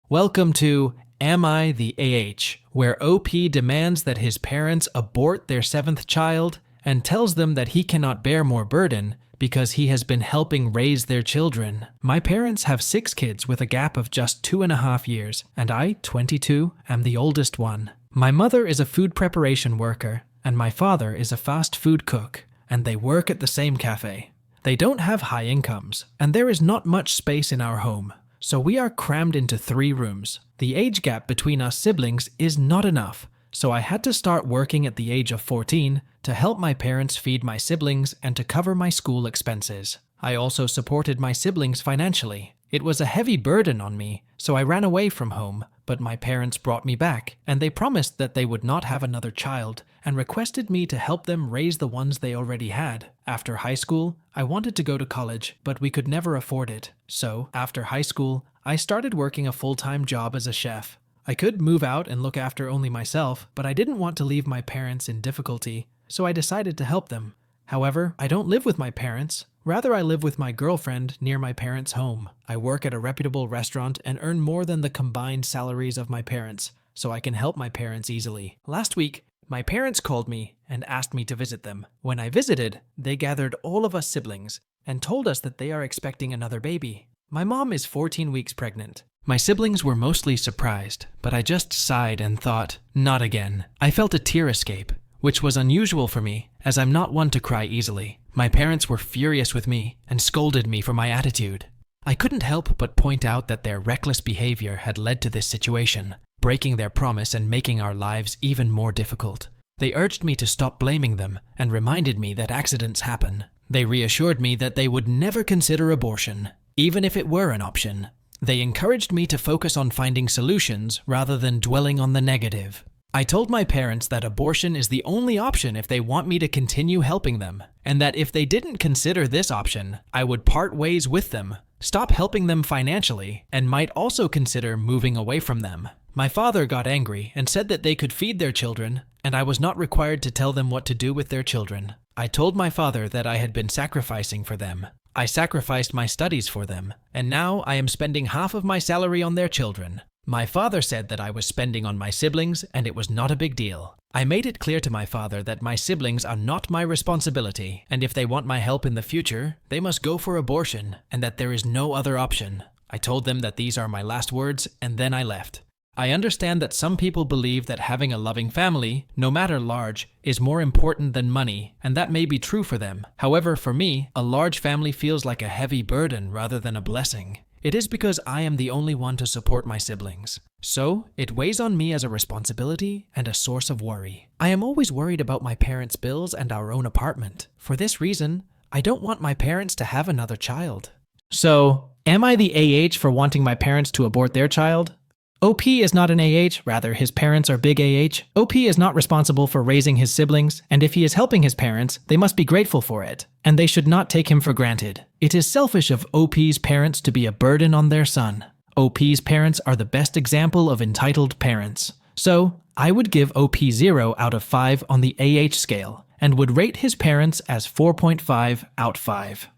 Welcome to Am I the AH, where OP demands that his parents abort their 7th child and tells them that he cannot bear more burden because he has been helping raise their children. My parents have 6 kids with a gap of just 2.5 years, and I, 22, am the oldest one. My mother is a food preparation worker, and my father is a fast food cook, and they work at the same cafe. They don't have high incomes, and there is not much space in our home, so we are crammed into 3 rooms. The age gap between us siblings is not enough, so I had to start working at the age of 14 to help my parents feed my siblings and to cover my school expenses. I also supported my siblings financially. It was a heavy burden on me, so I ran away from home, but my parents brought me back, and they promised that they would not have another child, and requested me to help them raise the ones they already had. After high school, I wanted to go to college, but we could never afford it. So, after high school, I started working a full-time job as a chef. I could move out and look after only myself, but I didn't want to leave my parents in difficulty, so I decided to help them. However, I don't live with my parents. Rather, I live with my girlfriend near my parents' home. I work at a reputable restaurant and earn more than the combined salaries of my parents, so I can help my parents easily. Last week, my parents called me and asked me to visit them. When I visited, they gathered all of us siblings and told us that they are expecting another baby. My mom is 14 weeks pregnant. My siblings were mostly surprised, but I just sighed and thought, not again. I felt a tear escape, which was unusual for me, as I'm not one to cry easily. My parents were furious with me and scolded me for my attitude. I couldn't help but point out that their reckless behavior had led to this situation, breaking their promise and making our lives even more difficult. They urged me to stop blaming them and reminded me that accidents happen. They reassured me that they would never consider abortion, even if it were an option. They encouraged me to focus on finding solutions rather than dwelling on the negative. I told my parents that abortion is the only option if they want me to continue helping them, and that if they didn't consider this option, I would part ways with them, stop helping them financially, and might also consider moving away from them. My father got angry and said that they could feed their children, and I was not required to tell them what to do with their children. I told my father that I had been sacrificing for them. I sacrificed my studies for them, and now I am spending half of my salary on their children. My father said that I was spending on my siblings and it was not a big deal. I made it clear to my father that my siblings are not my responsibility, and if they want my help in the future, they must go for abortion, and that there is no other option. I told them that these are my last words, and then I left. I understand that some people believe that having a loving family, no matter large, is more important than money, and that may be true for them. However, for me, a large family feels like a heavy burden rather than a blessing. It is because I am the only one to support my siblings. So, it weighs on me as a responsibility and a source of worry. I am always worried about my parents' bills and our own apartment. For this reason, I don't want my parents to have another child. So, am I the AH for wanting my parents to abort their child? OP is not an AH, rather his parents are big AH. OP is not responsible for raising his siblings, and if he is helping his parents, they must be grateful for it, and they should not take him for granted. It is selfish of OP's parents to be a burden on their son. OP's parents are the best example of entitled parents. So, I would give OP 0 out of 5 on the AH scale, and would rate his parents as 4.5 out 5.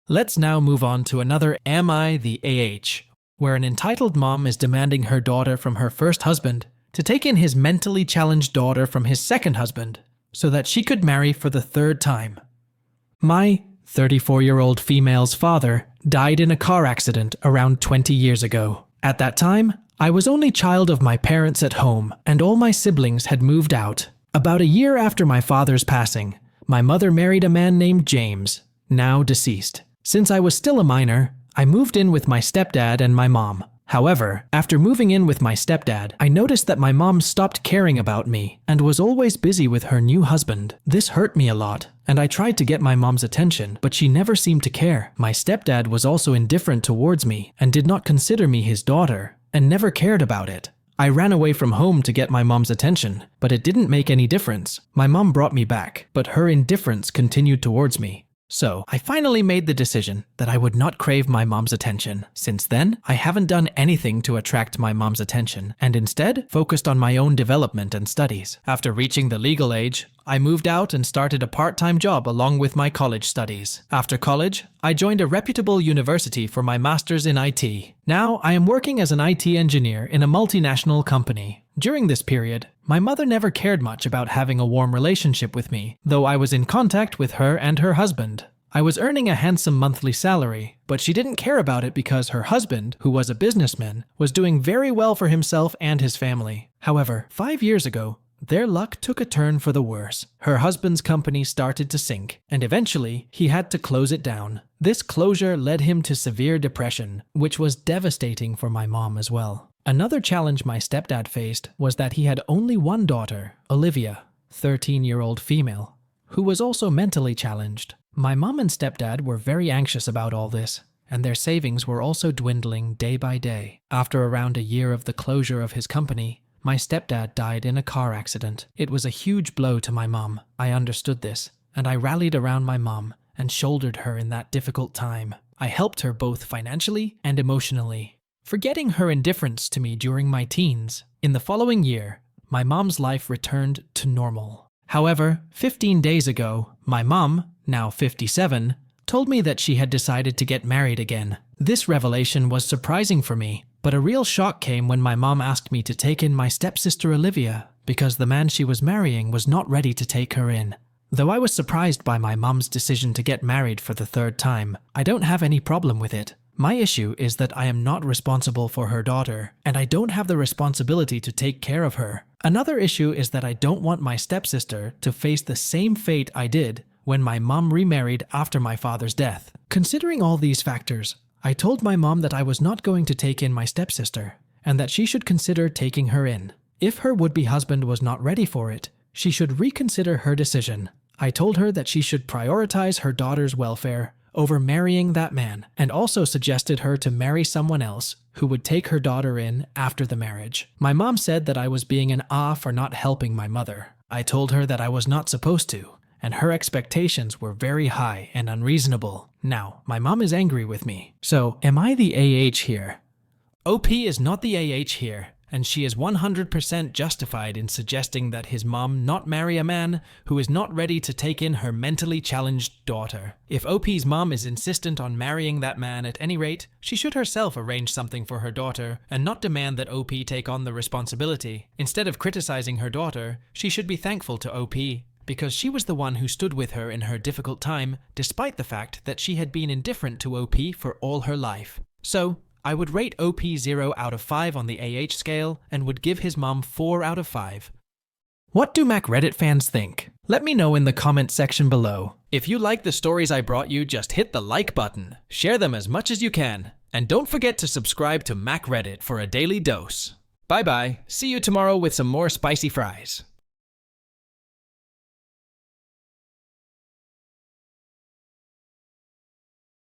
Let's now move on to another Am I the AH? Where an entitled mom is demanding her daughter from her first husband to take in his mentally challenged daughter from his second husband so that she could marry for the 3rd time. My 34-year-old female's father died in a car accident around 20 years ago. At that time, I was only child of my parents at home, and all my siblings had moved out. About a year after my father's passing, my mother married a man named James, now deceased. Since I was still a minor, I moved in with my stepdad and my mom. However, after moving in with my stepdad, I noticed that my mom stopped caring about me and was always busy with her new husband. This hurt me a lot, and I tried to get my mom's attention, but she never seemed to care. My stepdad was also indifferent towards me and did not consider me his daughter, and never cared about it. I ran away from home to get my mom's attention, but it didn't make any difference. My mom brought me back, but her indifference continued towards me. So, I finally made the decision that I would not crave my mom's attention. Since then, I haven't done anything to attract my mom's attention, and instead focused on my own development and studies. After reaching the legal age, I moved out and started a part-time job along with my college studies. After college, I joined a reputable university for my master's in IT. Now, I am working as an IT engineer in a multinational company. During this period, my mother never cared much about having a warm relationship with me, though I was in contact with her and her husband. I was earning a handsome monthly salary, but she didn't care about it because her husband, who was a businessman, was doing very well for himself and his family. However, 5 years ago, their luck took a turn for the worse. Her husband's company started to sink, and eventually, he had to close it down. This closure led him to severe depression, which was devastating for my mom as well. Another challenge my stepdad faced was that he had only one daughter, Olivia, 13-year-old female, who was also mentally challenged. My mom and stepdad were very anxious about all this, and their savings were also dwindling day by day. After around a year of the closure of his company, my stepdad died in a car accident. It was a huge blow to my mom. I understood this, and I rallied around my mom and shouldered her in that difficult time. I helped her both financially and emotionally, forgetting her indifference to me during my teens. In the following year, my mom's life returned to normal. However, 15 days ago, my mom, now 57, told me that she had decided to get married again. This revelation was surprising for me, but a real shock came when my mom asked me to take in my stepsister Olivia because the man she was marrying was not ready to take her in. Though I was surprised by my mom's decision to get married for the third time, I don't have any problem with it. My issue is that I am not responsible for her daughter, and I don't have the responsibility to take care of her. Another issue is that I don't want my stepsister to face the same fate I did when my mom remarried after my father's death. Considering all these factors, I told my mom that I was not going to take in my stepsister, and that she should consider taking her in. If her would-be husband was not ready for it, she should reconsider her decision. I told her that she should prioritize her daughter's welfare over marrying that man, and also suggested her to marry someone else who would take her daughter in after the marriage. My mom said that I was being an for not helping my mother. I told her that I was not supposed to, and her expectations were very high and unreasonable. Now, my mom is angry with me. So, am I the here? OP is not the here, and she is 100% justified in suggesting that his mom not marry a man who is not ready to take in her mentally challenged daughter. If OP's mom is insistent on marrying that man at any rate, she should herself arrange something for her daughter and not demand that OP take on the responsibility. Instead of criticizing her daughter, she should be thankful to OP, because she was the one who stood with her in her difficult time, despite the fact that she had been indifferent to OP for all her life. So, I would rate OP 0 out of 5 on the scale and would give his mom 4 out of 5. What do MacReddit fans think? Let me know in the comment section below. If you like the stories I brought you, just hit the like button, share them as much as you can, and don't forget to subscribe to MacReddit for a daily dose. Bye bye, see you tomorrow with some more spicy fries.